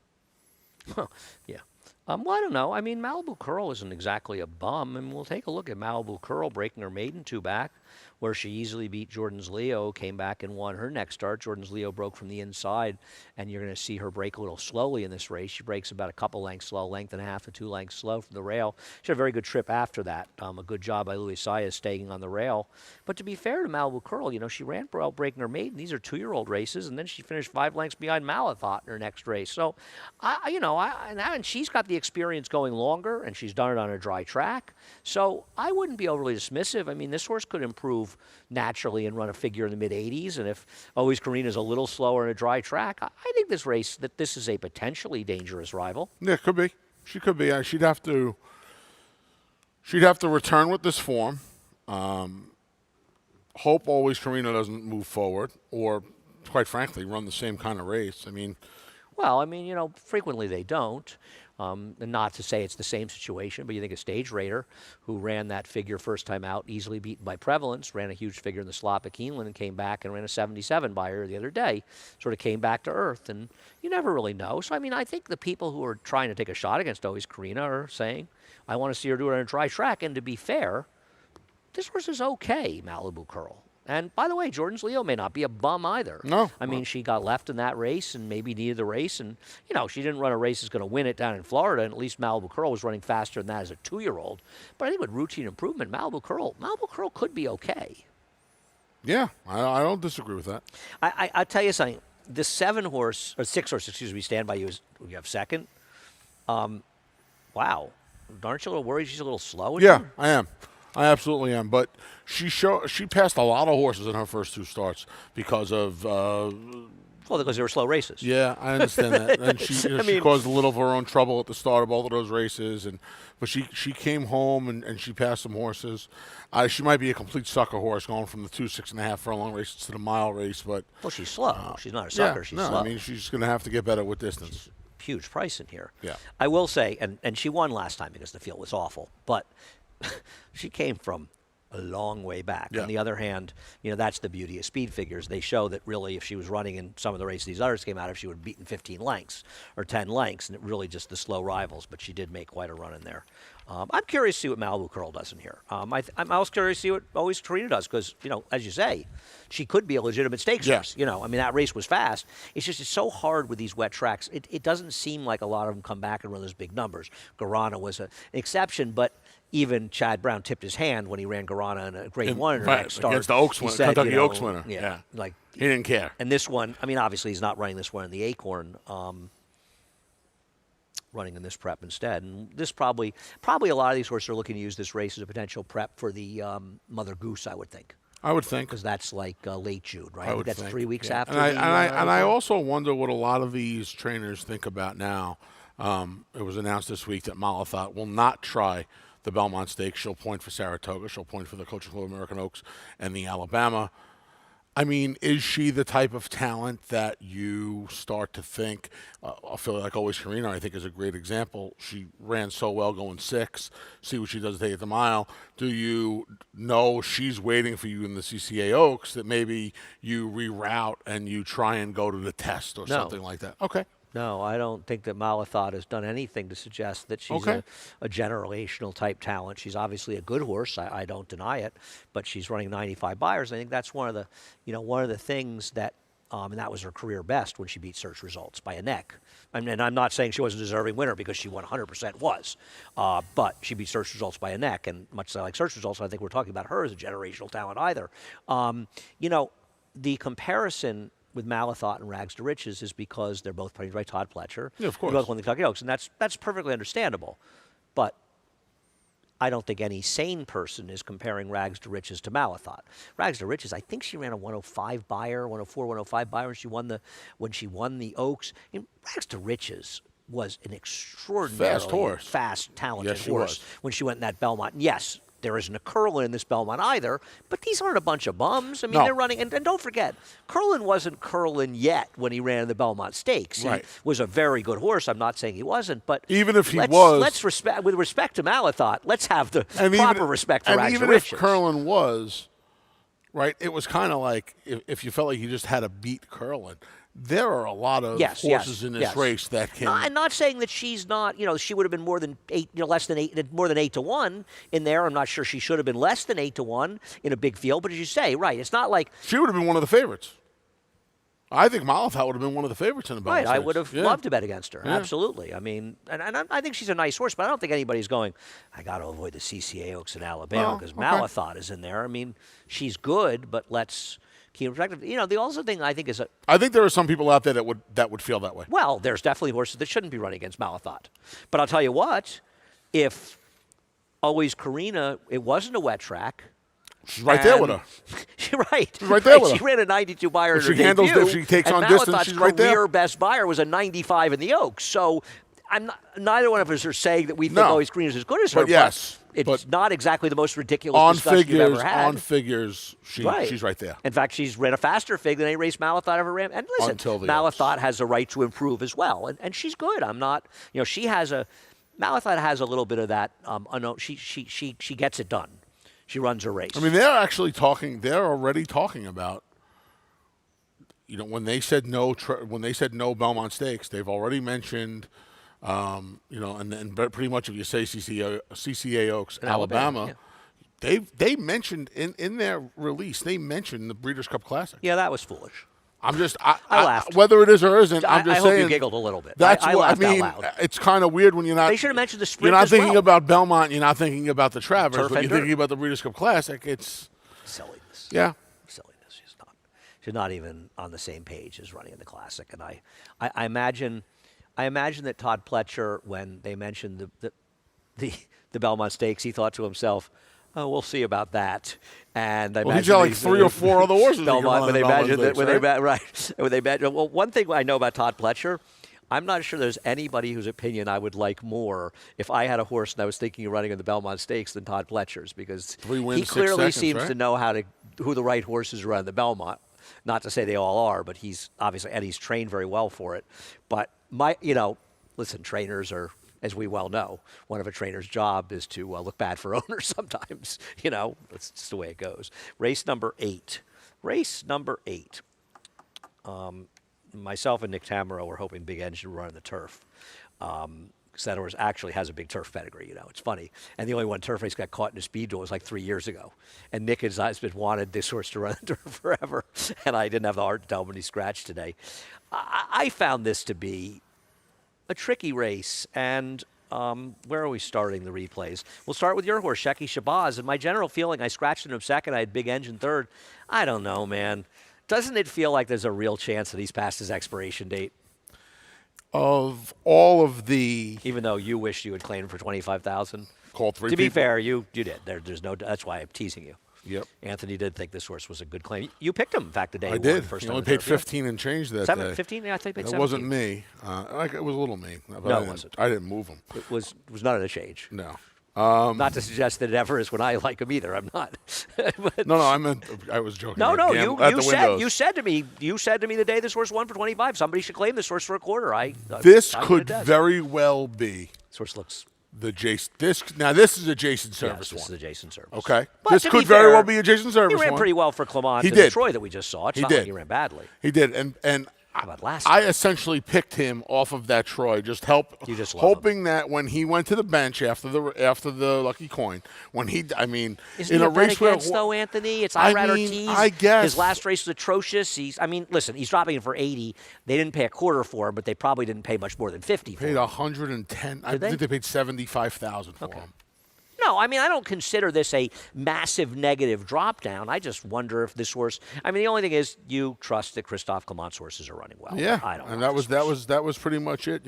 Yeah. Well, I don't know. I mean, Malibu Curl isn't exactly a bum, and we'll take a look at Malibu Curl breaking her maiden 2 back, where she easily beat Jordan's Leo, came back and won her next start. Jordan's Leo broke from the inside, and you're going to see her break a little slowly in this race. She breaks about a couple lengths slow, length and a half to 2 lengths slow from the rail. She had a very good trip after that. A good job by Louis Saez staying on the rail. But to be fair to Malibu Curl, she ran well breaking her maiden. These are 2-year-old races, and then she finished 5 lengths behind Malathot in her next race. So, and she's got the experience going longer, and she's done it on a dry track. So I wouldn't be overly dismissive. I mean, this horse could improve naturally and run a figure in the mid-80s. And if Always Karina's a little slower in a dry track, I think this is a potentially dangerous rival. Yeah, could be. She could be. She'd have to return with this form. Hope Always Karina doesn't move forward, or quite frankly, run the same kind of race. Frequently they don't. And not to say it's the same situation, but you think of Stage Raider, who ran that figure first time out, easily beaten by Prevalence, ran a huge figure in the slop at Keeneland, and came back and ran a 77 by her the other day, sort of came back to earth, and you never really know. So, I think the people who are trying to take a shot against Always Karina are saying, I want to see her do it on a dry track, and to be fair, this horse is okay, Malibu Curl. And by the way, Jordan's Leo may not be a bum either. No. She got left in that race and maybe needed the race. And, she didn't run a race that's going to win it down in Florida. And at least Malibu Curl was running faster than that as a 2-year-old. But I think with routine improvement, Malibu Curl could be okay. Yeah, I don't disagree with that. I'll tell you something. The 6 horse, Stand By You, you have second. Wow. Aren't you a little worried she's a little slow? Yeah, I am. I absolutely am, but she passed a lot of horses in her first 2 starts because of because they were slow races. Yeah, I understand that, and she caused a little of her own trouble at the start of both of those races, but she came home and she passed some horses. She might be a complete sucker horse going from the 2 6.5 furlong races to the mile race, but she's slow. She's not a sucker. She's slow. She's going to have to get better with distance. Huge price in here. Yeah, I will say, and she won last time because the field was awful, but she came from a long way back. Yeah. On the other hand, that's the beauty of speed figures. They show that really if she was running in some of the races these others came out of, she would have beaten 15 lengths or 10 lengths, and it really just the slow rivals, but she did make quite a run in there. I'm curious to see what Malibu Curl does in here. I'm also curious to see what Always Karina does because, as you say, she could be a legitimate stakes horse. That race was fast. It's just it's so hard with these wet tracks. It doesn't seem like a lot of them come back and run those big numbers. Garana was an exception, but even Chad Brown tipped his hand when he ran Garana in a Grade 1 in her next start. Against the Oaks winner, Kentucky Oaks winner. Yeah. He didn't care. And this one, obviously he's not running this one in the Acorn, running in this prep instead. And this probably a lot of these horses are looking to use this race as a potential prep for the Mother Goose, I would think. I would think. Because that's like late June, right? I would that's think. 3 weeks after. And I also wonder what a lot of these trainers think about now. It was announced this week that Malathot will not try the Belmont Stakes. She'll point for Saratoga. She'll point for the Coaching Club American Oaks and the Alabama. I mean, is she the type of talent that you start to think, I feel like Always Karina, I think, is a great example. She ran so well going 6. See what she does today at the mile. Do you know she's waiting for you in the CCA Oaks that maybe you reroute and you try and go to the test or something like that? Okay. No, I don't think that Malathot has done anything to suggest that she's a generational type talent. She's obviously a good horse. I don't deny it, but she's running 95 buyers. I think that's one of the things that, and that was her career best when she beat Search Results by a neck. I mean, and I'm not saying she wasn't a deserving winner because she 100% was, but she beat Search Results by a neck. And much as I like Search Results, I think we're talking about her as a generational talent either. The comparison with Malathot and Rags to Riches is because they're both trained by Todd Pletcher. Yeah, of course. They both won the Kentucky Oaks, and that's perfectly understandable. But I don't think any sane person is comparing Rags to Riches to Malathot. Rags to Riches, I think she ran a 105 buyer, 104, 105 buyer when she won the Oaks. Rags to Riches was an extraordinarily fast, talented horse when she went in that Belmont. And yes, there isn't a Curlin in this Belmont either, but these aren't a bunch of bums. I mean, they're running, and don't forget, Curlin wasn't Curlin yet when he ran in the Belmont Stakes. He was a very good horse. I'm not saying he wasn't, but even if he was, let's respect, with respect to Malathot, let's have the proper respect for Rags to Riches. Even if Curlin was, right, it was kind of like if you felt like you just had to beat Curlin. There are a lot of horses in this race that can. I'm not saying that she's not. She would have been more than 8, less than 8, more than 8 to 1 in there. I'm not sure she should have been less than 8 to 1 in a big field. But as you say, right, it's not like she would have been one of the favorites. I think Malathot would have been one of the favorites in the Belmont Stakes. I would have loved to bet against her. Absolutely. I mean, and I think she's a nice horse, but I don't think anybody's going, I got to avoid the CCA Oaks in Alabama because Malathot is in there. I mean, she's good, but let's keep perspective. The also thing I think is I think there are some people out there that would feel that way. Well, there's definitely horses that shouldn't be running against Malathot. But I'll tell you what, if Always Karina, it wasn't a wet track. She's right there with her. She's right. She's right there with her. She ran a 92 buyer in her handles, debut. if she takes on Malathot's distance, she's right there. Career best buyer was a 95 in the Oaks. So neither one of us are saying that we think Always Karina's as good as her. But yes. It's not exactly the most ridiculous discussion you've ever had. On figures, she's right there. In fact, she's ran a faster fig than any race Malathot ever ran. And listen, Malathot has a right to improve as well. And she's good. I'm not, Malathot has a little bit of that. She gets it done. She runs a race. I mean, they're already talking about, when they said no Belmont Stakes, they've already mentioned, and pretty much if you say CCA Oaks, Alabama, they mentioned in their release, they mentioned the Breeders' Cup Classic. Yeah, that was foolish. I'm just, I laughed. Whether it is or isn't, I'm just saying. I hope you giggled a little bit. That's I laughed out loud. It's kind of weird when you're not. They should have mentioned the sprint. You're not thinking about Belmont. You're not thinking about the Travers. But you're thinking about the Breeders' Cup Classic. It's silliness. Yeah, silliness. She's not even on the same page as running in the Classic. And I imagine that Todd Pletcher, when they mentioned the Belmont Stakes, he thought to himself, oh, we'll see about that. And I imagine he's got like 3 or 4 other horses. Belmont, when they imagine that, well, one thing I know about Todd Pletcher, I'm not sure there's anybody whose opinion I would like more if I had a horse and I was thinking of running in the Belmont Stakes than Todd Pletcher's, because 3 wins, he clearly 6 seconds, seems right? to know who the right horses are on the Belmont. Not to say they all are, but he's trained very well for it. But listen, trainers are, as we well know, one of a trainer's job is to look bad for owners sometimes. That's just the way it goes. Race number 8. Myself and Nick Tamaro were hoping Big Engine would run in the turf. That horse actually has a big turf pedigree, It's funny. And the only one turf race got caught in a speed duel was like 3 years ago. And Nick has been wanted this horse to run the turf forever. And I didn't have the heart to tell him when he scratched today. I found this to be a tricky race, and where are we starting the replays? We'll start with your horse, Shecky Shabazz, and my general feeling, I scratched him second, I had Big Engine third. I don't know, man. Doesn't it feel like there's a real chance that he's past his expiration date? Of all of the... Even though you wished you had claimed him for $25,000? Called 3 To people. be fair, you did. There's no... That's why I'm teasing you. Yep. Anthony did think this horse was a good claim. You picked him, in fact, the day I did. First he time only paid 15 and change that day. 15? Yeah, I think he paid 17. It wasn't me. It was a little me. No, it wasn't. I didn't move him. It was not a change. No. Not to suggest that it ever is when I like him either. I'm not. But No, I was joking. no, At the windows. you said to me the day this horse won for 25. Somebody should claim this horse for a quarter. This I'm could gonna very well be This horse looks. the Jason. This is a Jason Service Yes, this is one. a Jason Service. Okay, But this to could be very fair, well be a Jason He Service ran one. pretty well for Clement He in did. Troy that we just saw. It's He not did. like he ran badly. He did, and How about last I time? essentially picked him off of that Troy, You just love hoping that when he went to the bench after the lucky coin, when he, I mean, Isn't in he a a bet race where against, though, Anthony? It's I Irad mean, Ortiz. I guess. His last race was atrocious. Listen, he's dropping it for 80. They didn't pay a quarter for him, but they probably didn't pay much more than 50 for paid him. 110. I they? think they paid 75,000 for Okay. him. No, I don't consider this a massive negative drop down. I just wonder if this horse. The only thing is you trust that Christophe Clement's horses are running well. Yeah, I don't. and know that was pretty much it.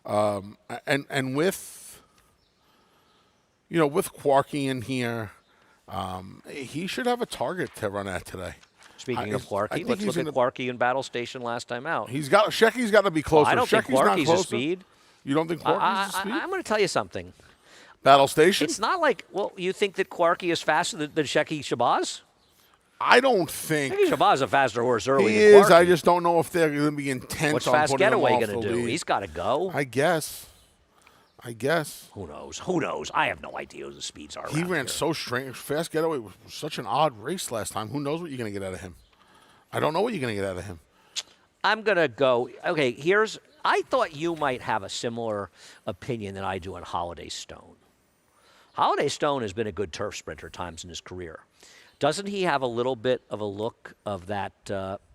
And with with Quarky in here, he should have a target to run at today. Speaking I of Quarky, think let's he's look at in Quarky in Battle Station last time out. Shecky's got to be closer. I don't think Shecky's not Quarky's a closer. speed. You don't think Quarky's a speed? I'm going to tell you something. Battle Station? It's not like, you think that Quarky is faster than Shecky Shabazz? I don't think Maybe Shabazz is a faster horse early he than is. Quarky. I just don't know if they're going to be intense What's on Fast putting him Getaway off going the to do? lead. He's got to go. I guess. Who knows? Who knows? I have no idea what the speeds are. He around ran here. so strange. Fast Getaway was such an odd race last time. Who knows what you're going to get out of him? I don't know what you're going to get out of him. I'm going to go. Okay, I thought you might have a similar opinion than I do on Holiday Stone. Holiday Stone has been a good turf sprinter times in his career. Doesn't he have a little bit of a look of that,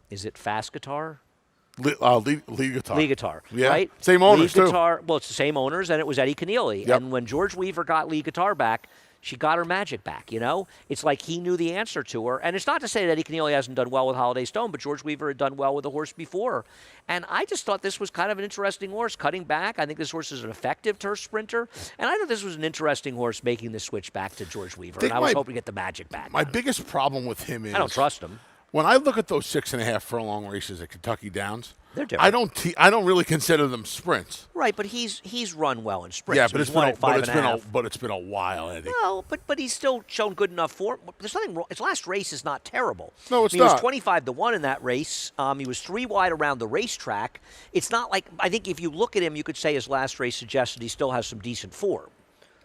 is it Fast Guitar? Lead Guitar. Lee Guitar, Yeah. right? Same owners, Lee too. Guitar, well, it's the same owners, and it was Eddie Keneally. Yep. And when George Weaver got Lee Guitar back, she got her magic back, It's like he knew the answer to her. And it's not to say that Eddie Keneally hasn't done well with Holiday Stone, but George Weaver had done well with the horse before. And I just thought this was kind of an interesting horse, cutting back. I think this horse is an effective turf sprinter. And I thought this was an interesting horse making the switch back to George Weaver. And I was hoping to get the magic back. My biggest problem with him is I don't trust him. when I look at those 6.5 furlong races at Kentucky Downs, They're different. I don't really consider them sprints. Right, but he's run well in sprints. Yeah, but He's won at 5.5. it's been a while, Eddie. No, but he's still shown good enough form. There's nothing wrong. His last race is not terrible. No, it's He was not. 25-1 in that race. He was 3 wide around the racetrack. It's not like, I think if you look at him, you could say his last race suggests that he still has some decent form.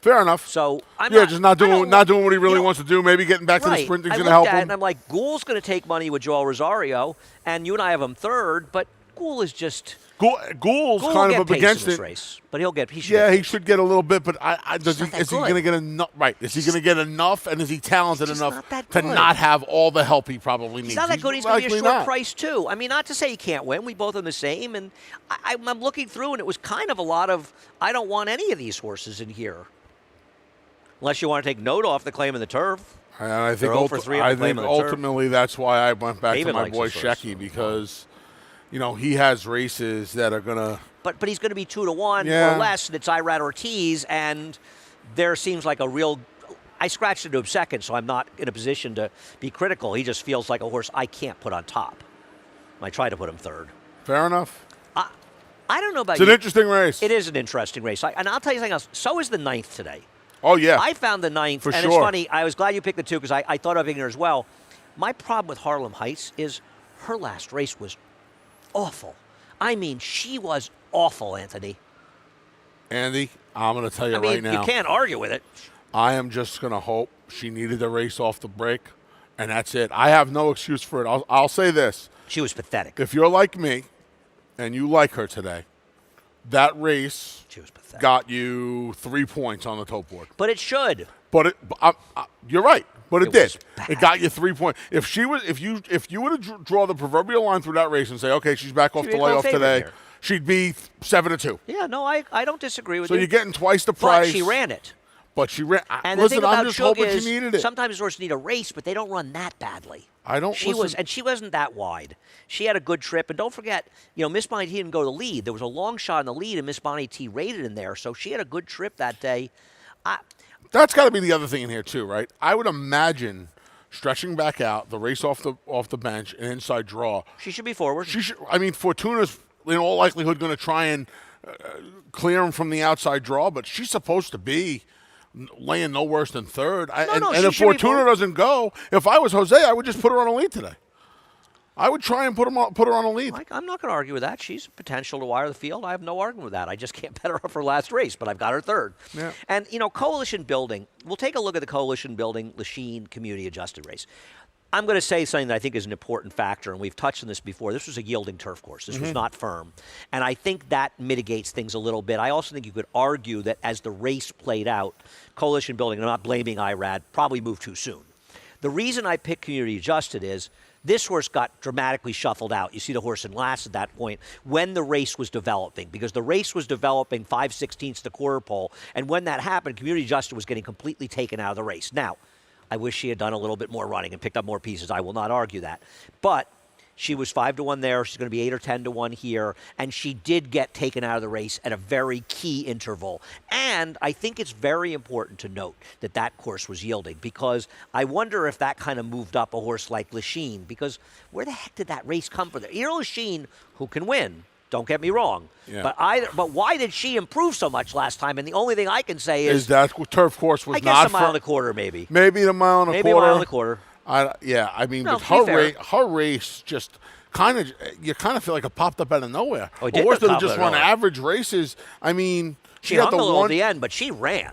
Fair enough. So I'm just not doing what he really wants to do. Maybe getting back to the sprinting's I going to help looked at it him. and I'm like, Ghoul's going to take money with Joel Rosario, and you and I have him third, but Ghoul is just. Ghoul's Ghoul kind will of get up pace against in this it. race, but he should. Yeah, get he pace. should get a little bit, but is not that he good. going to get enough? Right? Is he going to get enough? And is he talented He's just enough not that to good. not have all the help he probably needs? He's not that good. He's going to be a likely short not. price, too. Not to say he can't win. We both are the same. And I'm looking through, and it was kind of a lot of, I don't want any of these horses in here. Unless you want to take note off the claim in the turf. And I think, They're 0 for 3 on the claim of the turf. ultimately that's why I went back David to my likes boy this horse. Shecky because, he has races that are going to. But he's going to be 2-1 Yeah. or less, and it's Irad Ortiz, and there seems like a real. I scratched into him second, so I'm not in a position to be critical. He just feels like a horse I can't put on top. I try to put him third. Fair enough. I don't know about It's you. an interesting race. It is an interesting race. And I'll tell you something else. So is the 9th today. Oh, yeah. I found the 9th, For and sure. it's funny. I was glad you picked the 2 because I thought of picking her as well. My problem with Harlem Heights is her last race was awful. She was awful, Anthony. Andy, I'm going to tell you right now. You can't argue with it. I am just going to hope she needed the race off the break, and that's it. I have no excuse for it. I'll say this. She was pathetic. If you're like me and you like her today, that race She was pathetic. got you 3 points on the tote board. But it should. But you're right. But it It did. was bad. It got you 3 points. If you were to draw the proverbial line through that race and say, okay, she's back off She'd the be a layoff favorite today, here. she'd be 7-2. Yeah, no, I don't disagree with So you. you're getting twice the price. But she ran it. But she ran. And Listen, the thing about I'm just Shug hoping is she needed it. sometimes horses need a race, but they don't run that badly. I don't. She wasn't that wide. She had a good trip, and don't forget, Miss Bonnie T didn't go to the lead. There was a long shot in the lead, and Miss Bonnie T rated in there, so she had a good trip that day. That's got to be the other thing in here too, right? I would imagine stretching back out the race off the bench, an inside draw. She should be forward. She should. I mean, Fortuna's in all likelihood going to try and clear him from the outside draw, but she's supposed to be laying no worse than third. And she if should be Fortuna doesn't go, if I was Jose, I would just put her on a lead today. I would try and put her on a lead. Mike, I'm not going to argue with that. She's potential to wire the field. I have no argument with that. I just can't bet her up for last race, but I've got her third. Yeah. And, coalition building. We'll take a look at the coalition building Lachine community adjusted race. I'm going to say something that I think is an important factor, and we've touched on this before. This was a yielding turf course. This was not firm. And I think that mitigates things a little bit. I also think you could argue that as the race played out, coalition building, and I'm not blaming IRAD, probably moved too soon. The reason I picked community adjusted is this horse got dramatically shuffled out. You see the horse in last at that point when the race was developing, because the race was developing 5/16 the quarter pole, and when that happened, community adjusted was getting completely taken out of the race. Now, I wish she had done a little bit more running and picked up more pieces. I will not argue that. But she was 5-1 there. She's going to be 8 or 10-1 here. And she did get taken out of the race at a very key interval. And I think it's very important to note that that course was yielding, because I wonder if that kind of moved up a horse like Lachine, because where the heck did that race come from there? Lachine, who can win, don't get me wrong. Yeah. But why did she improve so much last time? And the only thing I can say is that turf course was I guess not a mile and a quarter, maybe. Maybe a mile and a quarter. Maybe a mile and a quarter. I mean, No, with to be fair. her race just you kind of feel like it popped up out of nowhere. Oh, it A did horse that pop had just out of run nowhere. average races. I mean, She had hung the a little one. at the end, but she ran.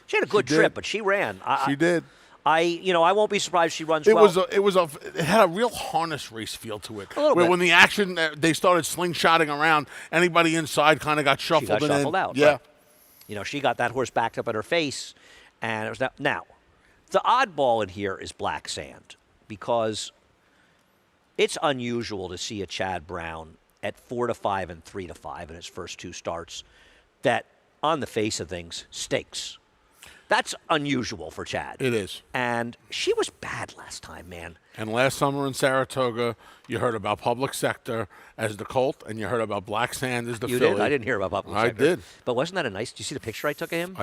She had a good did. trip, but she ran. She did. I won't be surprised she runs It well. it had a real harness race feel to it. A little where bit. when the action they started slingshotting around, anybody inside kind of got shuffled. She got and shuffled then, out. Yeah. Right. She got that horse backed up at her face, and it was now. The oddball in here is Black Sand, because it's unusual to see a Chad Brown at 4-5 and 3-5 in his first two starts that, on the face of things, stinks. That's unusual for Chad. It is. And she was bad last time, man. And last summer in Saratoga, you heard about Public Sector as the colt, and you heard about Black Sand as the You filly. did? I didn't hear about Public I Sector. did. But wasn't that a nice? Do you see the picture I took of him?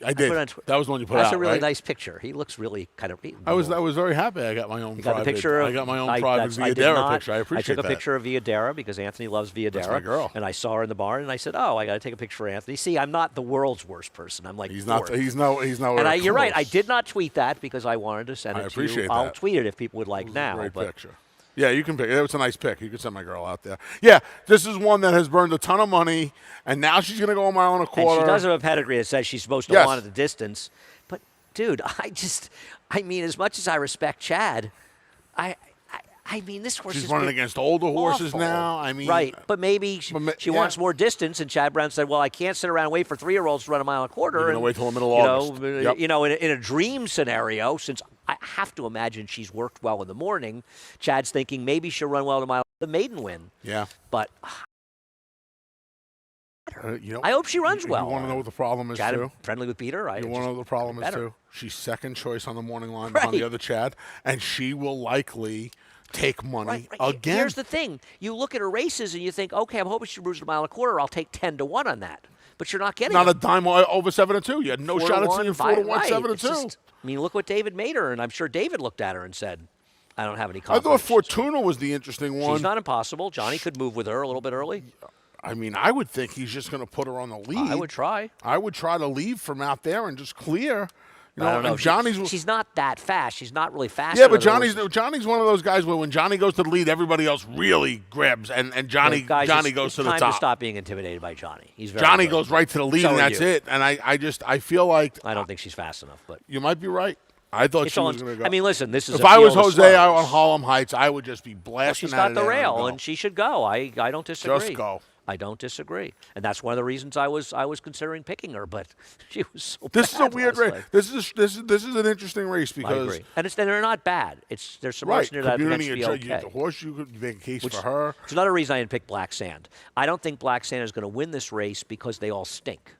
I did. put it on That was the one you put out. That's a really right? nice picture. He looks really kind of. I was very happy. I got my own You got private. the picture. I got my own I private did Viadera not. picture. I appreciate that. I took a picture of Viadera because Anthony loves Viadera. That's my girl. And I saw her in the barn, and I said, "Oh, I got to take a picture of Anthony." See, I'm not the world's worst person. I'm like He's fourth. not. He's no. And you're right. I did not tweet that because I wanted to send I it to appreciate you. I'll that. tweet it if people would like It was now. a great but picture. Yeah, you can pick. It was a nice pic. You can send my girl out there. Yeah, this is one that has burned a ton of money, and now she's going to go a mile and a quarter. And she does have a pedigree that says she's supposed to Yes. want at the distance. But, dude, I mean, as much as I respect Chad, I mean, this horse She's is running against older horses awful. now. I mean, right. But maybe she yeah. wants more distance, and Chad Brown said, well, I can't sit around and wait for 3-year-olds to run a mile and a quarter. You're gonna and, wait till the middle of August. Yep. In a dream scenario, since I have to imagine she's worked well in the morning, Chad's thinking maybe she'll run well in a mile, the maiden win. Yeah. But I hope she runs well. You want to know what the problem is, Chad too? friendly with Peter. You want to know what the problem is, better. too? She's second choice on the morning line behind the Right. other Chad, and she will likely take money Right. again. Here's the thing. You look at her races and you think, okay, I'm hoping she runs a mile and a quarter. I'll take 10-1 on that. But you're not getting Not it. a dime over 7-2. You had no shot at seeing 4-1, right. 7-2. It's just- I mean, look what David made her, and I'm sure David looked at her and said, I don't have any I confidence. thought Fortuna was the interesting one. She's not impossible. Johnny could move with her a little bit early. I mean, I would think he's just going to put her on the lead. I would try. I would try to leave from out there and just clear. You know, I don't know. and Johnny's. She's not that fast. She's not really fast. Yeah, but Johnny's one of those guys where when Johnny goes to the lead, everybody else really grabs, and Johnny Guys, goes it's to the time top. to stop being intimidated by Johnny. He's very Johnny good. goes right to the lead, So and are that's you. it. And I feel like I don't think she's fast enough, but you might be right. I thought it's she all, was going to go. I mean, listen, this is if a I was field of Jose slows. on Harlem Heights, I would just be Well, blasting she's at got it the and rail, go. and she should go. I don't disagree. Just go. I don't disagree, and that's one of the reasons I was considering picking her, but she was so This is a bad weird last race. time. This is an interesting race I because agree, and they're not bad. There's some right horses near that community should be okay. the horse you could make a case for her. It's another reason I didn't pick Black Sand. I don't think Black Sand is going to win this race because they all stink.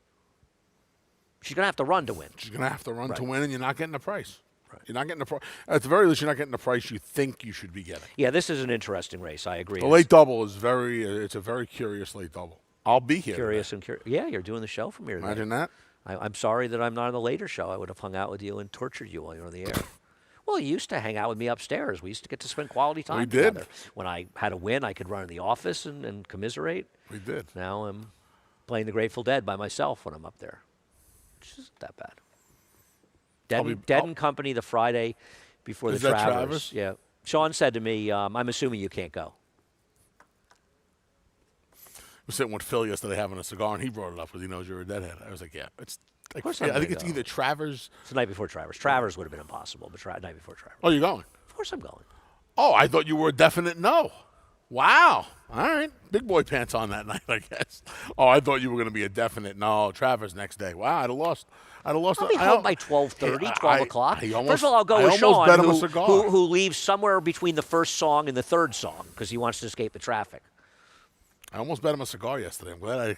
She's going to have to run to win. She's going to have to run to Right. win, and you're not getting the price. Right. You're not getting the price. At the very least, you're not getting the price you think you should be getting. Yeah, this is an interesting race. I agree. The late double is it's a very curious late double. I'll be here. Curious and curious. Yeah, you're doing the show from here today. Imagine that. I'm sorry that I'm not on the later show. I would have hung out with you and tortured you while you were on the air. Well, you used to hang out with me upstairs. We used to get to spend quality time We did. together. When I had a win, I could run in the office and commiserate. We did. Now I'm playing the Grateful Dead by myself when I'm up there. which isn't that bad. Dead and Company the Friday before Is the that Travers. Travers? Yeah. Sean said to me, I'm assuming you can't go. I was sitting with Phil yesterday having a cigar, and he brought it up because he knows you're a deadhead. I was like, yeah, it's. Like, course I I'm think gonna it's go. either Travers. It's the night before Travers. Travers would have been impossible, but night before Travers. Oh, you're going? Of course I'm going. Oh, I thought you were a definite no. Wow. All right. Big boy pants on that night, I guess. Oh, I thought you were going to be a definite no. Travers next day. Wow, I'd have lost. I'll be home by 12:30, 12 o'clock. I almost, First of all, I'll go I with almost bet him a Sean, cigar. who leaves somewhere between the first song and the third song because he wants to escape the traffic. I almost bet him a cigar yesterday. I'm glad I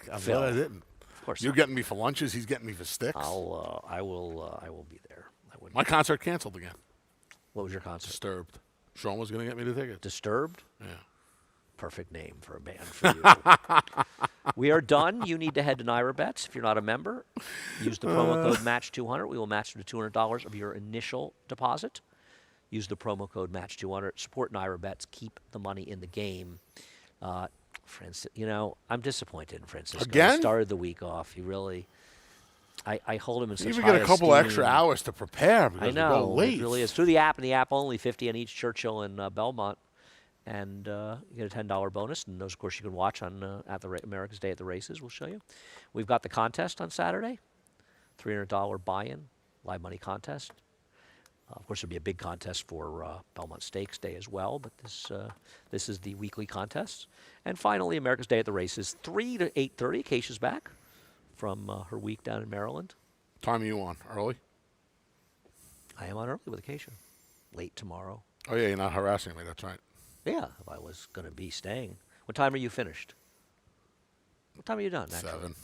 didn't. Of course You're not. getting me for lunches. He's getting me for sticks. I will be there. My concert canceled again. What was your concert? Disturbed. Sean was going to get me the tickets. Disturbed? Yeah. Perfect name for a band for you. We are done. You need to head to Naira Bets. If you're not a member, use the promo code MATCH200. We will match you to $200 of your initial deposit. Use the promo code MATCH200. Support Naira Bets. Keep the money in the game. I'm disappointed in Francisco. Again? He started the week off. He really, I hold him in such You even high get a couple esteem. extra hours to prepare because I we go know. late. It really is. Through the app, and the app only, 50 on each Churchill and Belmont. And you get a $10 bonus. And those, of course, you can watch on at the America's Day at the Races. We'll show you. We've got the contest on Saturday, $300 buy-in, live money contest. Of course, there'll be a big contest for Belmont Stakes Day as well, but this is the weekly contest. And finally, America's Day at the Races, 3 to 8:30. Acacia's back from her week down in Maryland. Time are you on? Early? I am on early with Acacia. Late tomorrow. Oh, yeah, you're not harassing me. That's right. Yeah, if I was going to be staying. What time are you finished? What time are you done? Actually? 7.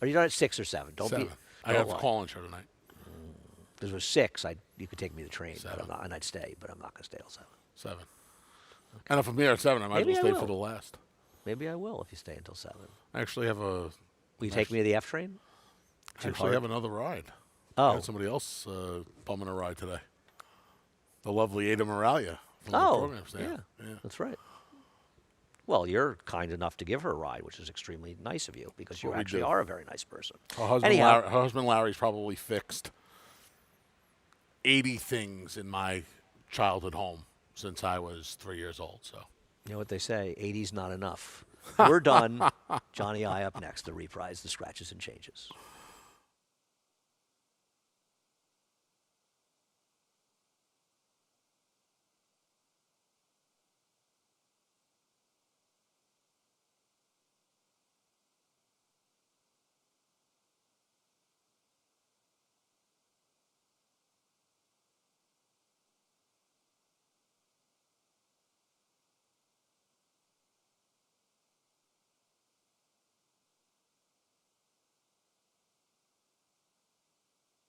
Are you done at 6 or 7? Don't 7. be. I have a call-in show tonight. If it was 6, you could take me to the train, but 7. and I'd stay, but I'm not going to stay till 7. 7. And if I'm here at 7, I might Maybe as I well stay will. for the last. Maybe I will if you stay until 7. I actually have a. Will you take me to the F train? I actually have another ride. I Oh. had somebody else bumming a ride today. The lovely Ada Moralia from the Oh, program. yeah, that's right. Well, you're kind enough to give her a ride, which is extremely nice of you because you what we actually do. are a very nice person. Her husband Larry's probably fixed 80 things in my childhood home since I was 3 years old. So You know what they say, 80's not enough. We're done. Johnny I up next to reprise the scratches and changes.